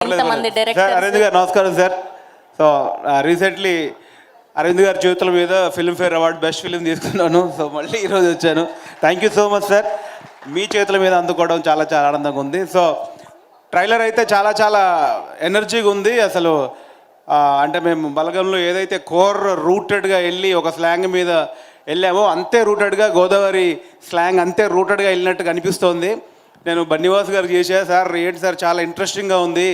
ఎంతమంది sir directors Arvind గారు నమస్కారం సార్. సో రీసెంట్లీ అరవింద్ గారి చేతుల మీద ఫిల్మ్ఫేర్ అవార్డు బెస్ట్ ఫిల్మ్ తీసుకున్నాను. సో మళ్ళీ ఈరోజు వచ్చాను. Thank you so much sir. మీ చేతుల మీద అందుకోవడం చాలా చాలా ఆనందంగా ఉంది. సో ట్రైలర్ అయితే చాలా చాలా ఎనర్జీగా ఉంది. అసలు అంటే మేము బలగంలో ఏదైతే కోర్ రూటెడ్గా వెళ్ళి ఒక స్లాంగ్ మీద వెళ్ళామో అంతే రూటెడ్గా గోదావరి స్లాంగ్ అంతే రూటెడ్గా వెళ్ళినట్టుగా అనిపిస్తోంది. నేను బన్నివాస్ గారికి చేసా సార్, ఏంటి సార్ చాలా ఇంట్రెస్టింగ్గా ఉంది,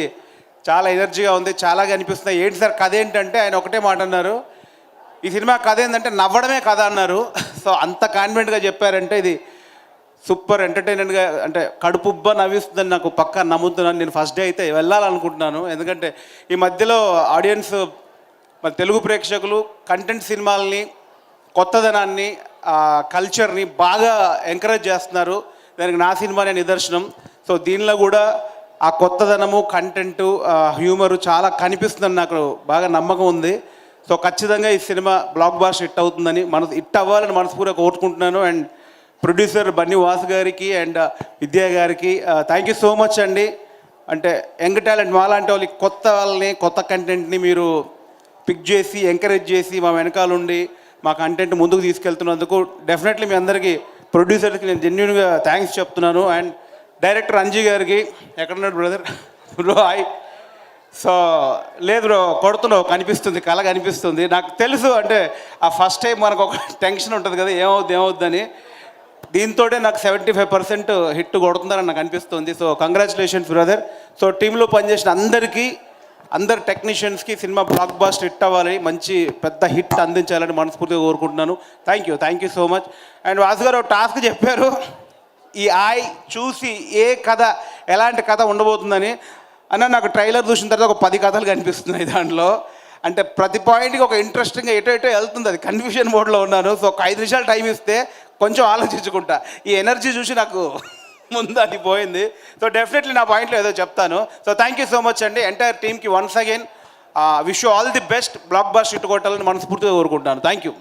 చాలా ఎనర్జీగా ఉంది, చాలా అనిపిస్తుంది. ఏంటి సార్ కథ ఏంటంటే ఆయన ఒకటే మాట అన్నారు, ఈ సినిమా కథ ఏంటంటే నవ్వడమే కథ అన్నారు. సో అంత కాన్ఫిడెంట్గా చెప్పారంటే ఇది సూపర్ ఎంటర్టైనర్గా అంటే కడుపుబ్బ నవ్విస్తుందని నాకు పక్కా నమ్ముతున్నాను. నేను ఫస్ట్ డే అయితే వెళ్ళాలనుకుంటున్నాను. ఎందుకంటే ఈ మధ్యలో ఆడియన్స్ మన తెలుగు ప్రేక్షకులు కంటెంట్ సినిమాలని, కొత్తదనాన్ని, కల్చర్ని బాగా ఎంకరేజ్ చేస్తున్నారు. దానికి నా సినిమానే నిదర్శనం. సో దీనిలో కూడా ఆ కొత్తదనము, కంటెంటు, హ్యూమరు చాలా కనిపిస్తుందని నాకు బాగా నమ్మకం ఉంది. సో ఖచ్చితంగా ఈ సినిమా బ్లాక్ బాస్టర్ హిట్ అవుతుందని హిట్ అవ్వాలని మనస్ఫూర్తిగా కోరుకుంటున్నాను. అండ్ ప్రొడ్యూసర్ బన్నివాస్ గారికి అండ్ విద్యా గారికి థ్యాంక్ యూ సో మచ్ అండి. అంటే యంగ్ టాలెంట్ మాలాంటి వాళ్ళకి కొత్త వాళ్ళని, కొత్త కంటెంట్ని మీరు పిక్ చేసి ఎంకరేజ్ చేసి మా వెనకాల ఉండి మా కంటెంట్ ముందుకు తీసుకెళ్తున్నందుకు డెఫినెట్లీ మీ అందరికీ ప్రొడ్యూసర్కి నేను జెన్యున్గా థ్యాంక్స్ చెప్తున్నాను. అండ్ డైరెక్టర్ అంజీ గారికి ఎక్కడున్నాడు బ్రదర్ బ్రో హాయ్. సో లేదు బ్రో కొడుతున్నావు కనిపిస్తుంది, కళ కనిపిస్తుంది. నాకు తెలుసు అంటే ఆ ఫస్ట్ టైం మనకు ఒక టెన్షన్ ఉంటుంది కదా, ఏమవుద్దని. దీంతో నాకు 75% హిట్ కొడుతుందని నాకు అనిపిస్తుంది. So congratulations brother. సో టీంలో పనిచేసిన అందరు టెక్నీషియన్స్కి సినిమా బ్లాక్ బాస్టర్ హిట్ అవ్వాలి, మంచి పెద్ద హిట్ అందించాలని మనస్ఫూర్తిగా కోరుకుంటున్నాను. Thank you so much. And Vasu గారు ఒక టాస్క్ చెప్పారు, ఈ చూసి ఏ కథ ఎలాంటి కథ ఉండబోతుందని. అన్న నాకు ట్రైలర్ చూసిన తర్వాత ఒక 10 కథలు కనిపిస్తున్నాయి దాంట్లో. అంటే ప్రతి పాయింట్కి ఒక ఇంట్రెస్టింగ్గా ఎటో వెళ్తుంది. అది కన్ఫ్యూజన్ మోడ్లో ఉన్నాను. సో ఒక 5 నిమిషాలు టైం ఇస్తే కొంచెం ఆలోచించుకుంటా. ఈ ఎనర్జీ చూసి నాకు ముందు అది పోయింది. సో డెఫినెట్లీ నా పాయింట్లో ఏదో చెప్తాను. So thank you so much అండి. ఎంటైర్ టీమ్కి once again wish you all the best. Blockbuster hit కొట్టాలని మనస్ఫూర్తిగా కోరుకుంటాను. Thank you.